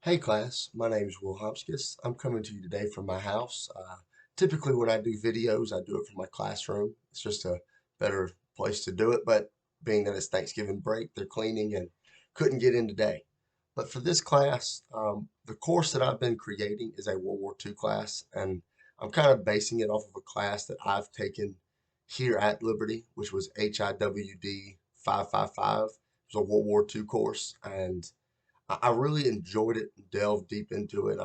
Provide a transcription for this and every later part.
Hey class, my name is Will Hopkins. I'm coming to you today from my house. Typically when I do videos, I do it from my classroom. It's just a better place to do it, but being that it's Thanksgiving break, they're cleaning and couldn't get in today. But for this class, the course that I've been creating is a World War II class, and I'm kind of basing it off of a class that I've taken here at Liberty, which was HIWD 555. It was a World War II course, and I really enjoyed it and delved deep into it.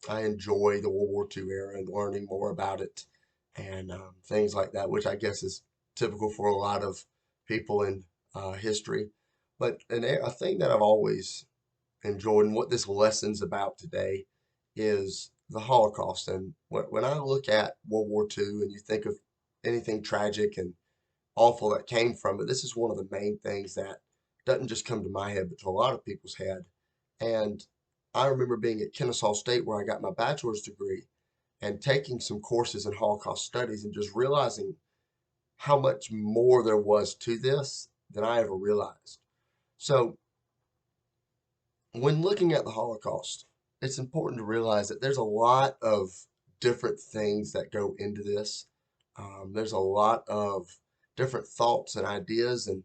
I enjoy the World War II era and learning more about it and things like that, which I guess is typical for a lot of people in history. But a thing that I've always enjoyed and what this lesson's about today is the Holocaust. And when I look at World War II and you think of anything tragic and awful that came from it, this is one of the main things that doesn't just come to my head, but to a lot of people's head. And I remember being at Kennesaw State where I got my bachelor's degree and taking some courses in Holocaust studies and just realizing how much more there was to this than I ever realized. So when looking at the Holocaust, it's important to realize that there's a lot of different things that go into this. There's a lot of different thoughts and ideas, and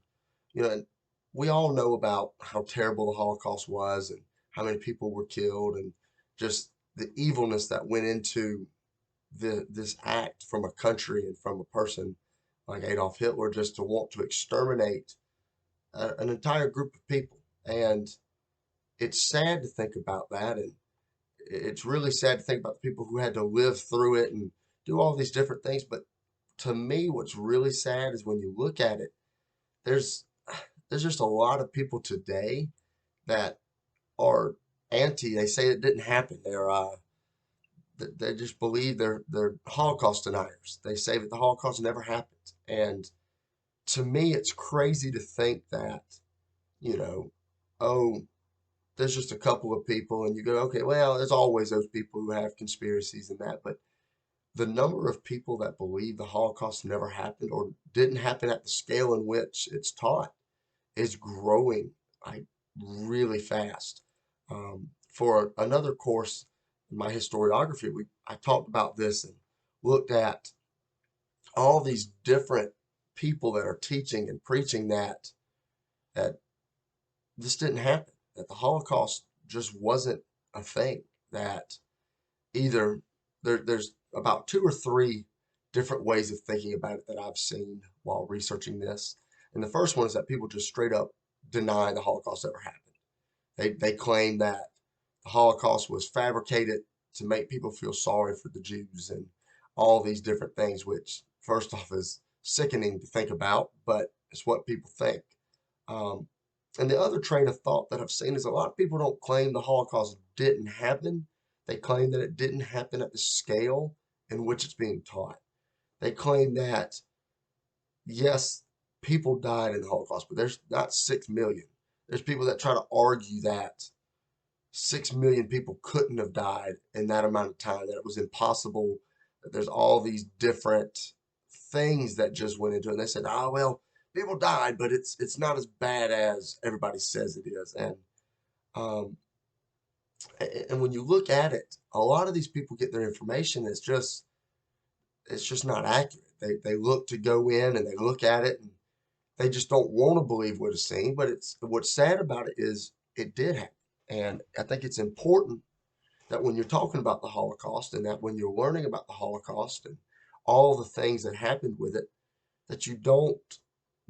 and we all know about how terrible the Holocaust was and how many people were killed, and just the evilness that went into this act from a country and from a person like Adolf Hitler just to want to exterminate an entire group of people. And it's sad to think about that, and it's really sad to think about the people who had to live through it and do all these different things. But to me, what's really sad is when you look at it, there's there's just a lot of people today that are anti. They say it didn't happen. They just believe they're Holocaust deniers. They say that the Holocaust never happened. And to me, it's crazy to think that, you know, oh, there's just a couple of people, and you go, okay, well, there's always those people who have conspiracies and that, but the number of people that believe the Holocaust never happened or didn't happen at the scale in which it's taught is growing like really fast. For another course in my historiography, I talked about this and looked at all these different people that are teaching and preaching that this didn't happen, that the Holocaust just wasn't a thing, that either there's about two or three different ways of thinking about it that I've seen while researching this. And the first one is that people just straight up deny the Holocaust ever happened. They claim that the Holocaust was fabricated to make people feel sorry for the Jews and all these different things, which first off is sickening to think about, but it's what people think. Um, and the other train of thought that I've seen is a lot of people don't claim the Holocaust didn't happen. They claim that it didn't happen at the scale in which it's being taught. They claim that, yes, people died in the Holocaust, but there's not 6 million. There's people that try to argue that 6 million people couldn't have died in that amount of time, that it was impossible, that there's all these different things that just went into it. And they said, oh, well, people died, but it's not as bad as everybody says it is. Um, and when you look at it, a lot of these people get their information. It's just not accurate. They look to go in and they look at it and they just don't want to believe what it's seen. But it's what's sad about it is it did happen. And I think it's important that when you're talking about the Holocaust and that when you're learning about the Holocaust and all the things that happened with it, that you don't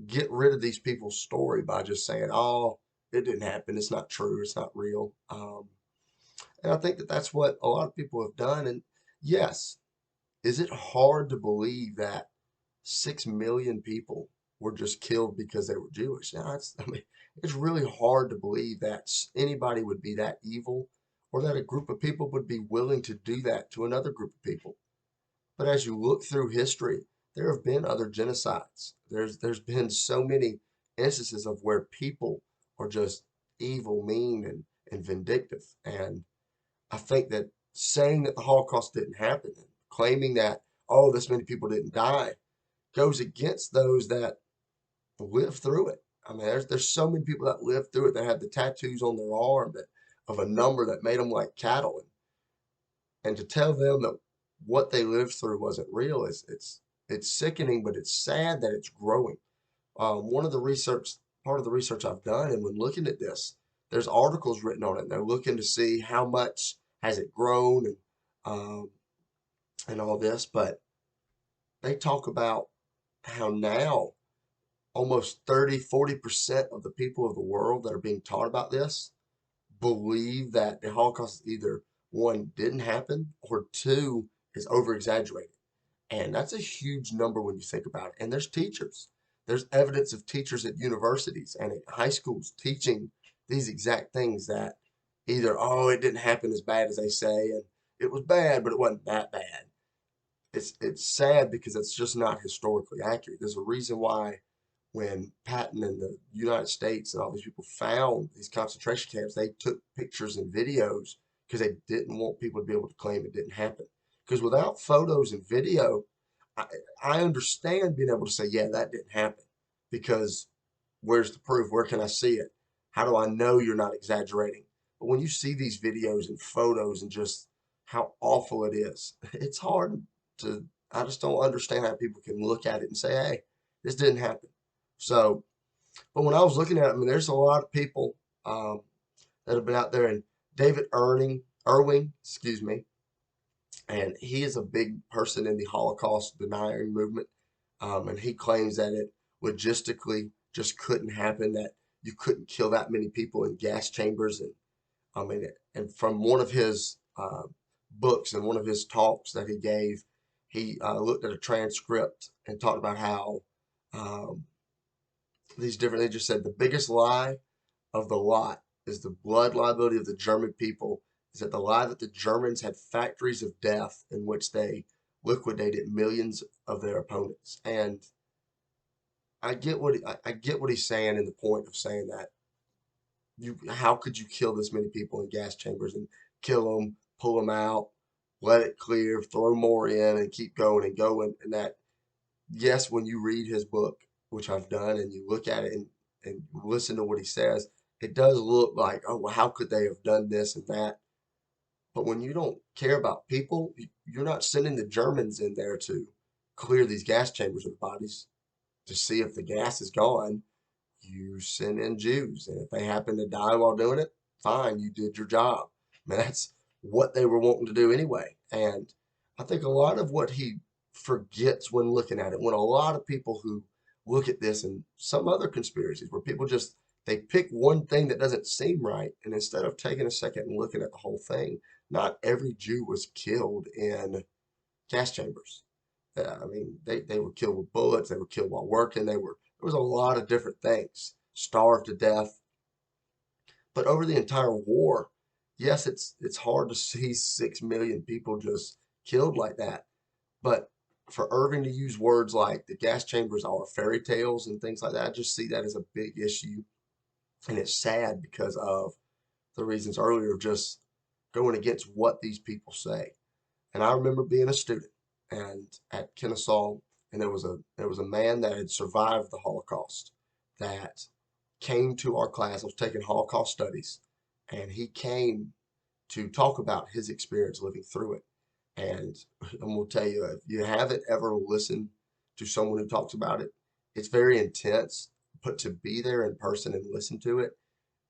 get rid of these people's story by just saying, oh, it didn't happen. It's not true. It's not real. And I think that that's what a lot of people have done. And yes, is it hard to believe that 6 million people were just killed because they were Jewish? Now, I mean, it's really hard to believe that anybody would be that evil or that a group of people would be willing to do that to another group of people. But as you look through history, there have been other genocides. There's been so many instances of where people are just evil, mean, and vindictive. And I think that saying that the Holocaust didn't happen and claiming that, oh, this many people didn't die goes against those that lived through it. I mean, there's so many people that lived through it that have the tattoos on their arm that of a number that made them like cattle. And to tell them that what they lived through wasn't real it's sickening, but it's sad that it's growing. One of the research, part of the research I've done, and when looking at this, there's articles written on it. And they're looking to see how much has it grown um, and all this, but they talk about how now almost 30–40% of the people of the world that are being taught about this believe that the Holocaust either one didn't happen or two is over exaggerated. And that's a huge number when you think about it. And there's teachers. There's evidence of teachers at universities and at high schools teaching these exact things that either, oh, it didn't happen as bad as they say, and it was bad, but it wasn't that bad. It's sad because it's just not historically accurate. There's a reason why when Patton and the United States and all these people found these concentration camps, they took pictures and videos because they didn't want people to be able to claim it didn't happen. Because without photos and video, I, I understand being able to say, yeah, that didn't happen. Because where's the proof? Where can I see it? How do I know you're not exaggerating? But when you see these videos and photos and just how awful it is, it's hard to, I just don't understand how people can look at it and say, hey, this didn't happen. So, but when I was looking at it, I mean, there's a lot of people um, that have been out there, and David Irving, excuse me, and he is a big person in the Holocaust denying movement, and he claims that it logistically just couldn't happen, that you couldn't kill that many people in gas chambers, and I mean, and from one of his books and one of his talks that he gave, he looked at a transcript and talked about how um, these different, they just said the biggest lie of the lot is the blood liability of the German people, is that the lie that the Germans had factories of death in which they liquidated millions of their opponents. And I get what he's saying in the point of saying that how could you kill this many people in gas chambers and kill them, pull them out, let it clear, throw more in, and keep going and going. And that, yes, when you read his book, which I've done, and you look at it and listen to what he says, it does look like, oh, well, how could they have done this and that? But when you don't care about people, you're not sending the Germans in there to clear these gas chambers of the bodies to see if the gas is gone. You send in Jews, and if they happen to die while doing it, fine, you did your job. I mean, that's what they were wanting to do anyway. And I think a lot of what he forgets when looking at it, when a lot of people who look at this and some other conspiracies where people just they pick one thing that doesn't seem right, and instead of taking a second and looking at the whole thing, not every Jew was killed in gas chambers. I mean, they were killed with bullets. They were killed while working. There was a lot of different things. Starved to death. But over the entire war, yes, it's hard to see 6 million people just killed like that. But for Irving to use words like the gas chambers are fairy tales and things like that, I just see that as a big issue. And it's sad because of the reasons earlier of just going against what these people say. And I remember being a student and at Kennesaw, and there was a man that had survived the Holocaust that came to our class. I was taking Holocaust studies, and he came to talk about his experience living through it. And I'm gonna tell you, if you haven't ever listened to someone who talks about it, it's very intense. But to be there in person and listen to it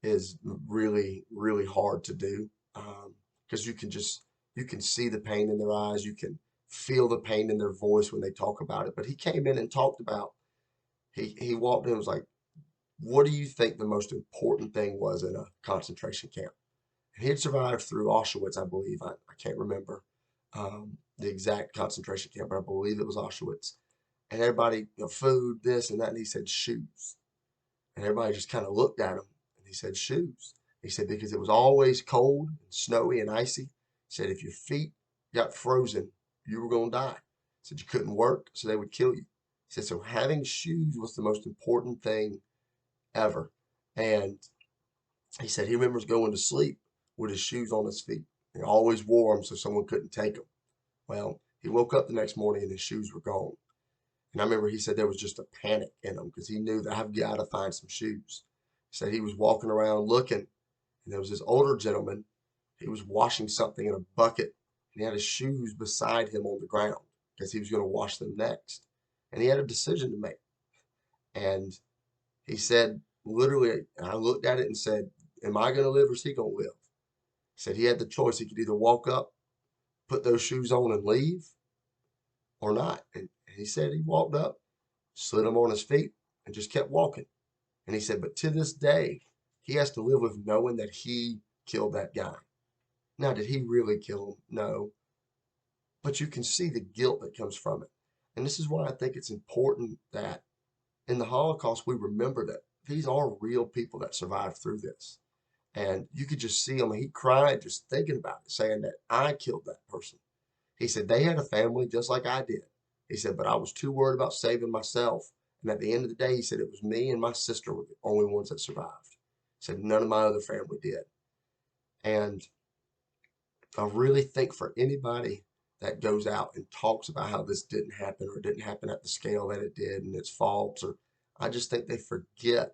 is really, really hard to do because you can see the pain in their eyes, you can feel the pain in their voice when they talk about it. But he came in and talked about he walked in and was like, "What do you think the most important thing was in a concentration camp?" And he had survived through Auschwitz, I believe. I can't remember the exact concentration camp, but I believe it was Auschwitz. And everybody, food, this and that, and he said shoes. And everybody just kind of looked at him, and he said shoes. He said because it was always cold and snowy and icy. He said if your feet got frozen, you were going to die. He said you couldn't work, so they would kill you. He said so having shoes was the most important thing ever. And he said he remembers going to sleep with his shoes on his feet. He always wore them so someone couldn't take them. Well, he woke up the next morning and his shoes were gone. And I remember he said there was just a panic in him because he knew that I've got to find some shoes. He said he was walking around looking, And there was this older gentleman. He was washing something in a bucket, and he had his shoes beside him on the ground because he was going to wash them next. And he had a decision to make. And he said, literally, and I looked at it and said, am I going to live or is he going to live? He said he had the choice. He could either walk up, put those shoes on and leave or not. And he said he walked up, slid them on his feet, and just kept walking. And he said, but to this day, he has to live with knowing that he killed that guy. Now, did he really kill him? No. But you can see the guilt that comes from it. And this is why I think it's important that in the Holocaust, we remember that these are real people that survived through this. And you could just see him. He cried just thinking about it, saying that I killed that person. He said they had a family just like I did. He said, but I was too worried about saving myself. And at the end of the day, he said it was me and my sister were the only ones that survived. He said none of my other family did. And I really think for anybody that goes out and talks about how this didn't happen or didn't happen at the scale that it did and its faults, or I just think they forget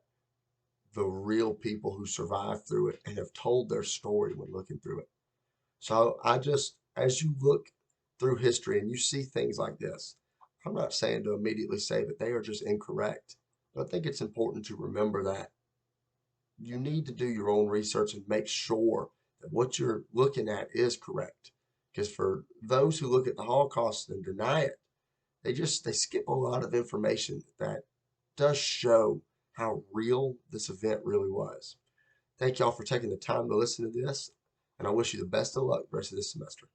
the real people who survived through it and have told their story when looking through it. So I just, as you look through history and you see things like this, I'm not saying to immediately say that they are just incorrect, but I think it's important to remember that you need to do your own research and make sure that what you're looking at is correct. Because for those who look at the Holocaust and deny it, they skip a lot of information that does show how real this event really was. Thank y'all for taking the time to listen to this, and I wish you the best of luck the rest of this semester.